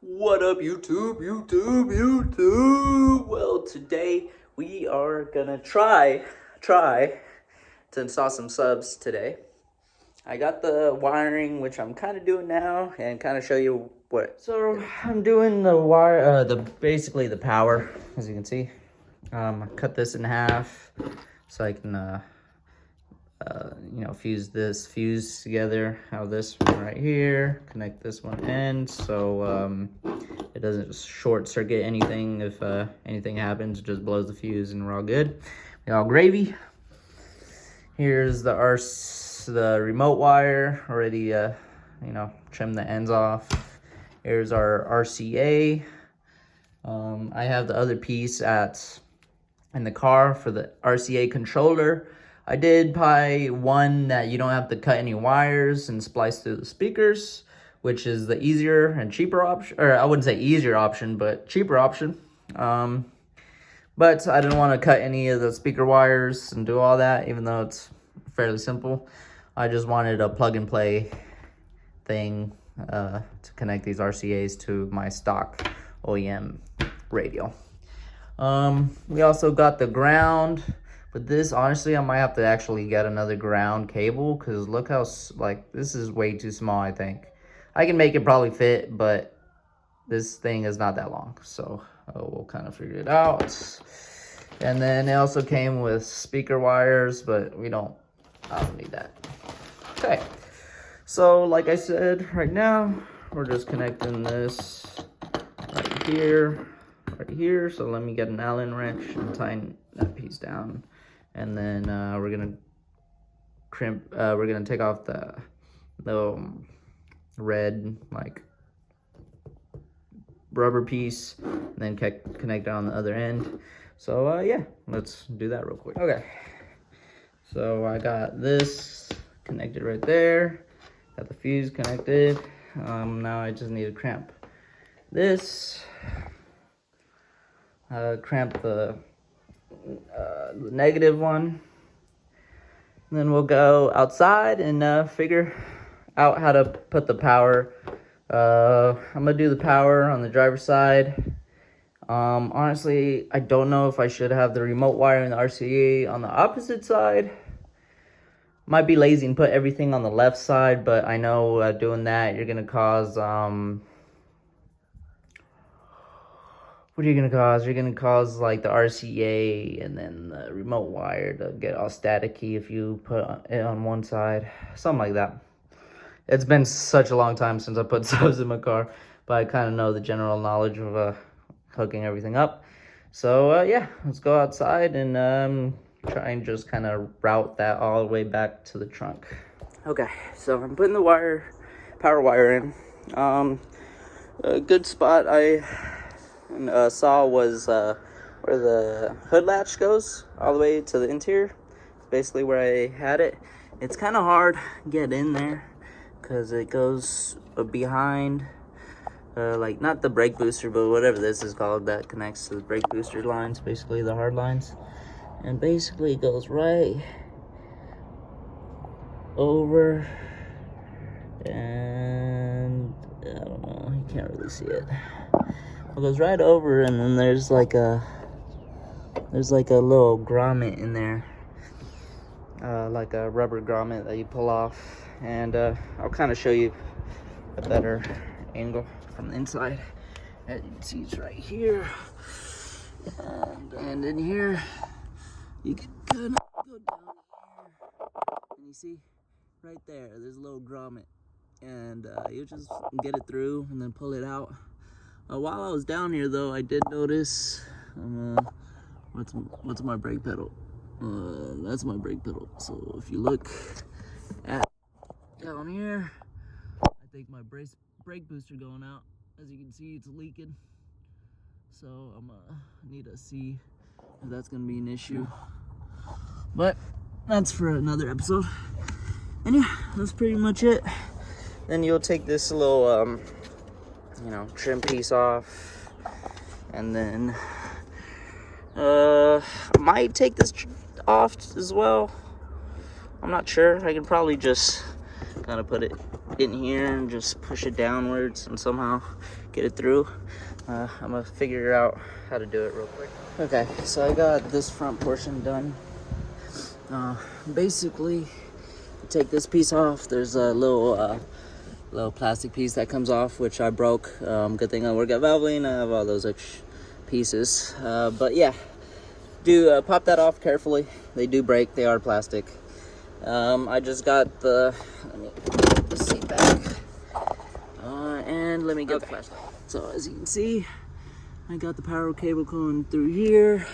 What up, YouTube? Well, today we are gonna try to install some subs today. I got the wiring, which I'm kind of doing now, and kind of show you what. So I'm doing the wire, basically the power, as you can see. Cut this in half so I can fuse together. How this one right here, connect this one in so it doesn't short circuit anything. If anything happens, it just blows the fuse and we're all good. We all gravy. Here's the remote wire already, trim the ends off. Here's our RCA. I have the other piece in the car for the RCA controller. I did buy one that you don't have to cut any wires and splice through the speakers, which is the easier and cheaper option, or I wouldn't say easier option, but cheaper option. But I didn't want to cut any of the speaker wires and do all that, even though it's fairly simple. I just wanted a plug and play thing to connect these RCAs to my stock OEM radio. We also got the ground. But this, honestly, I might have to actually get another ground cable, because look how, this is way too small, I think. I can make it probably fit, but this thing is not that long. So we'll kind of figure it out. And then it also came with speaker wires, but I don't need that. Okay. So, like I said, right now, we're just connecting this right here. So let me get an Allen wrench and tighten that piece down. And then we're gonna take off the red rubber piece, and then connect it on the other end. So yeah, let's do that real quick. Okay, so I got this connected right there, got the fuse connected. Now I just need to cramp this, cramp the negative one, and then we'll go outside and figure out how to put the power. I'm gonna do the power on the driver's side. Honestly, I don't know if I should have the remote wire and the RCA on the opposite side. Might be lazy and put everything on the left side, but I know doing that you're gonna cause what are you gonna cause? You're gonna cause the RCA and then the remote wire to get all staticky if you put it on one side. Something like that. It's been such a long time since I put subs in my car, but I kind of know the general knowledge of hooking everything up. So yeah, let's go outside and try and just kind of route that all the way back to the trunk. Okay, so I'm putting the power wire in. A good spot I saw was where the hood latch goes all the way to the interior. It's basically where I had it. It's kind of hard to get in there because it goes behind not the brake booster, but whatever this is called that connects to the brake booster lines, basically the hard lines, and basically it goes right over, and I don't know, you can't really see it. It goes right over, and then there's like a little grommet in there, like a rubber grommet that you pull off, and I'll kind of show you a better angle from the inside. As you can see, it's right here, and in here you can kind of go down here, and you see right there's a little grommet, and you just get it through and then pull it out. While I was down here, though, I did notice, what's my brake pedal? That's my brake pedal. So if you look at down here, I think my brake booster going out. As you can see, it's leaking. So I'm gonna need to see if that's gonna be an issue. But that's for another episode. And yeah, that's pretty much it. Then you'll take this little trim piece off, and then I might take this off as well. I'm not sure. I can probably just kind of put it in here and just push it downwards and somehow get it through. I'm gonna figure out how to do it real quick. Okay, so I got this front portion done. Basically, take this piece off. There's a little plastic piece that comes off, which I broke. Good thing I work at Valvoline. I have all those extra pieces. But yeah, pop that off carefully. They do break. They are plastic. I just got let me put the seat back. And let me get the flashlight. So as you can see, I got the power cable going through here,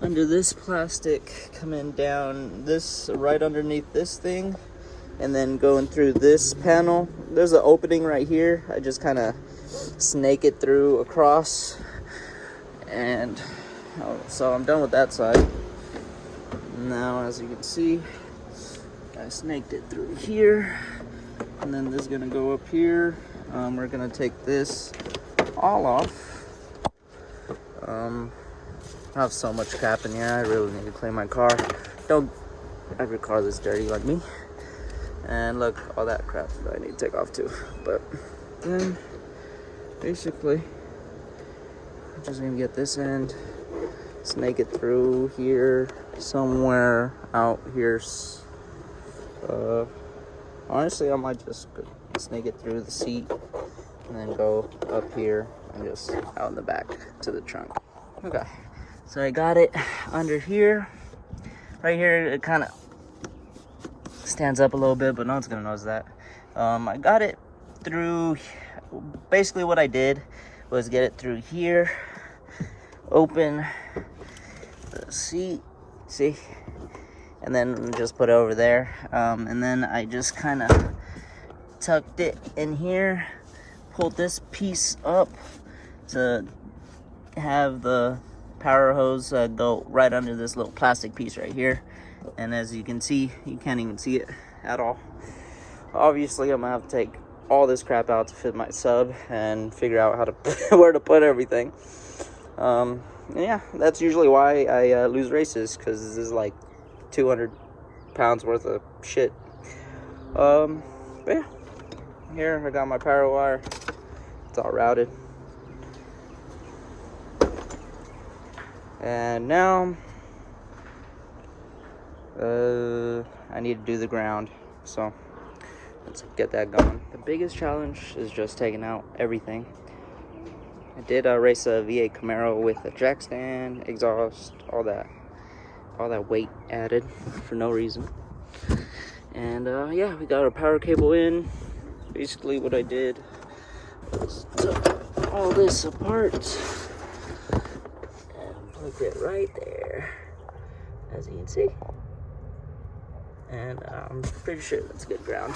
under this plastic, coming down this, right underneath this thing, and then going through this panel. There's an opening right here. I just kind of snake it through across, and so I'm done with that side. Now, as you can see, I snaked it through here, and then this is gonna go up here. We're gonna take this all off. I have so much crap in here. I really need to clean my car. Don't have your car this dirty like me. And look, all that crap that I need to take off too. But then, basically, I'm just gonna get this end, snake it through here, somewhere out here. Honestly, I might just snake it through the seat and then go up here and just out in the back to the trunk. Okay, so I got it under here. Right here, it kind of stands up a little bit, but no one's gonna notice that. I got it through, basically what I did was get it through here, open the seat, see, and then just put it over there. And then I just kind of tucked it in here, pulled this piece up to have the power hose go right under this little plastic piece right here. And as you can see, you can't even see it at all. Obviously, I'm gonna have to take all this crap out to fit my sub and figure out how to where to put everything. And yeah, that's usually why I lose races, because this is like 200 pounds worth of shit. But yeah, here I got my power wire. It's all routed. And now I need to do the ground, so let's get that going. The biggest challenge is just taking out everything. I did race a V8 Camaro with a jack stand, exhaust, all that weight added for no reason. And yeah, we got our power cable in. Basically what I did was took all this apart and plug it right there, as you can see. And I'm pretty sure that's good ground.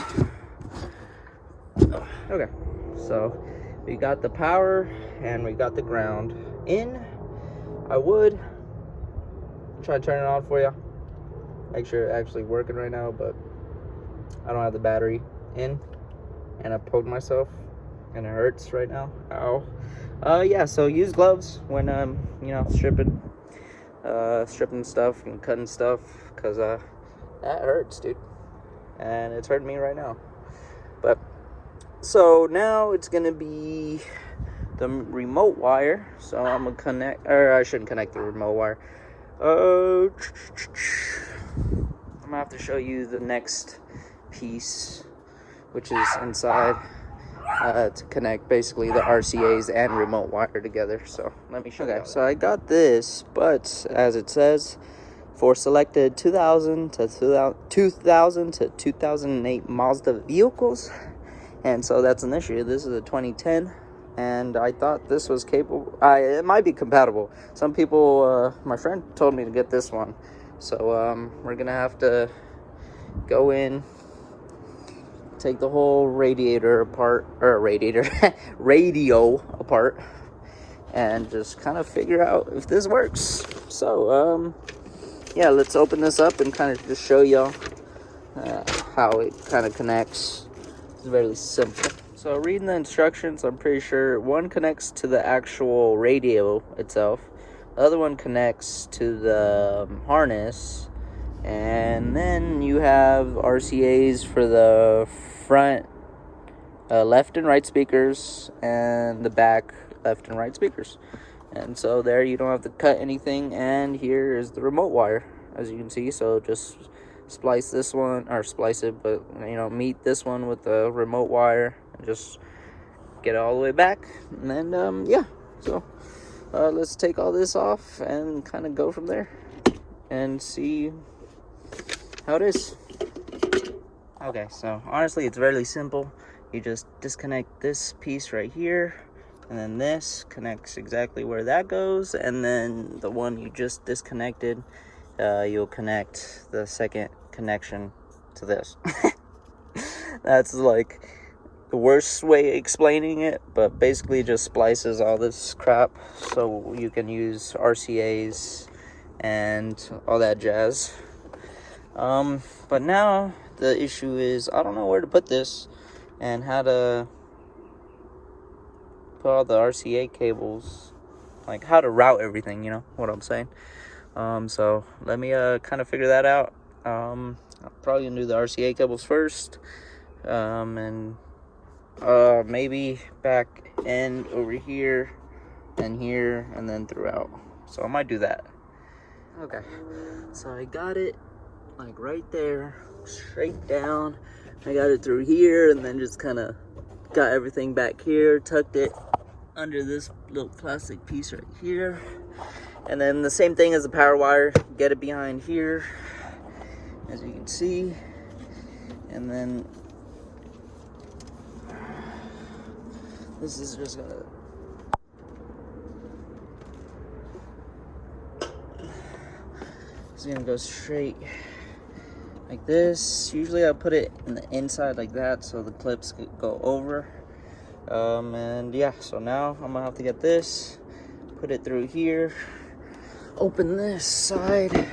Okay, so we got the power and we got the ground in. I would try to turn it on for you, make sure it's actually working right now, but I don't have the battery in, and I poked myself and it hurts right now. Ow. Yeah, so use gloves when you know, stripping stuff and cutting stuff, because that hurts, dude, and it's hurting me right now. But so now it's gonna be the remote wire. So I'm gonna connect, or I shouldn't connect the remote wire. I'm gonna have to show you the next piece, which is inside, to connect basically the RCAs and remote wire together. So let me show you. Okay, so I got this, but as it says, for selected 2000 to 2008 Mazda vehicles, and so that's an issue. This is a 2010, and I thought this was capable. It might be compatible. Some people, my friend told me to get this one, so we're gonna have to go in, take the whole radiator apart, or radio apart, and just kind of figure out if this works. So yeah, let's open this up and kind of just show y'all how it kind of connects. It's very simple. So reading the instructions, I'm pretty sure one connects to the actual radio itself, the other one connects to the harness, and then you have RCAs for the front left and right speakers, and the back left and right speakers. And so there you don't have to cut anything, and here is the remote wire, as you can see. So just splice this one, or splice it, but you know, meet this one with the remote wire and just get it all the way back. And then yeah, so let's take all this off and kind of go from there and see how it is. Okay, so honestly it's really simple. You just disconnect this piece right here, and then this connects exactly where that goes, and then the one you just disconnected, you'll connect the second connection to this. That's like the worst way of explaining it, but basically it just splices all this crap so you can use RCAs and all that jazz. But now the issue is I don't know where to put this and how to put all the RCA cables, like how to route everything, you know what I'm saying. So let me kind of figure that out. I'm probably gonna do the RCA cables first, and maybe back end over here and here and then throughout. So I might do that. Okay, so I got it like right there, straight down. I got it through here, and then just kind of got everything back here, tucked it under this little plastic piece right here. And then the same thing as the power wire, get it behind here, as you can see. And then this is just gonna, it's gonna go straight like this. Usually I put it in the inside like that so the clips could go over. And yeah, so now I'm gonna have to get this, put it through here, open this side,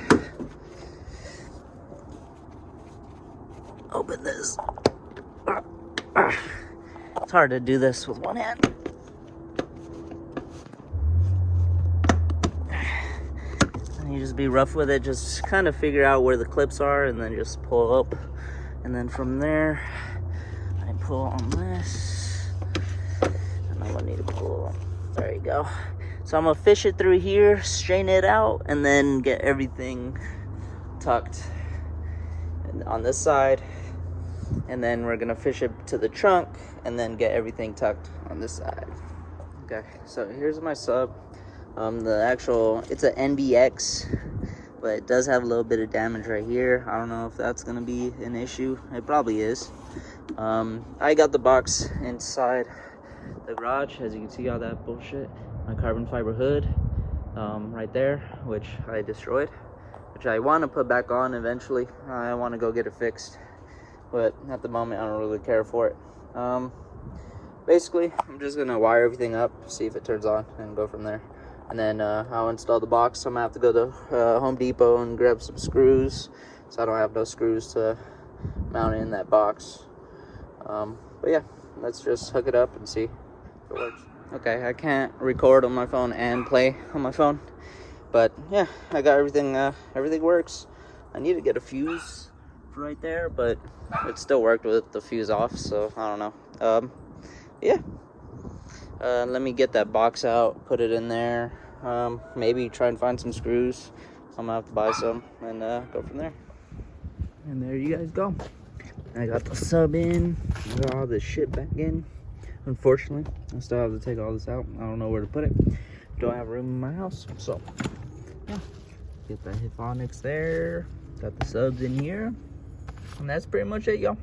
open this. It's hard to do this with one hand. And you just be rough with it, just kind of figure out where the clips are and then just pull up. And then from there, I pull on this. And I'm gonna need to pull, there you go. So I'm gonna fish it through here, straighten it out, and then get everything tucked on this side. And then we're gonna fish it to the trunk and then get everything tucked on this side. Okay, so here's my sub. The actual, it's an NBX, but it does have a little bit of damage right here. I don't know if that's gonna be an issue. It probably is. I got the box inside the garage, as you can see all that bullshit. My carbon fiber hood right there, which I destroyed, which I want to put back on eventually. I want to go get it fixed, but at the moment I don't really care for it. Basically I'm just gonna wire everything up, see if it turns on, and go from there. And then I'll install the box. So I'm gonna have to go to Home Depot and grab some screws, so I don't have no screws to mount in that box. But yeah, let's just hook it up and see if it works. Okay, I can't record on my phone and play on my phone, but yeah, I got everything. Everything works. I need to get a fuse right there, but it still worked with the fuse off, so I don't know. Yeah, let me get that box out, put it in there, maybe try and find some screws. I'm gonna have to buy some and go from there. And there you guys go. I got the sub in, got all this shit back in. Unfortunately, I still have to take all this out. I don't know where to put it. Don't have room in my house, so yeah. Get the Hifonics there, got the subs in here, and that's pretty much it, y'all.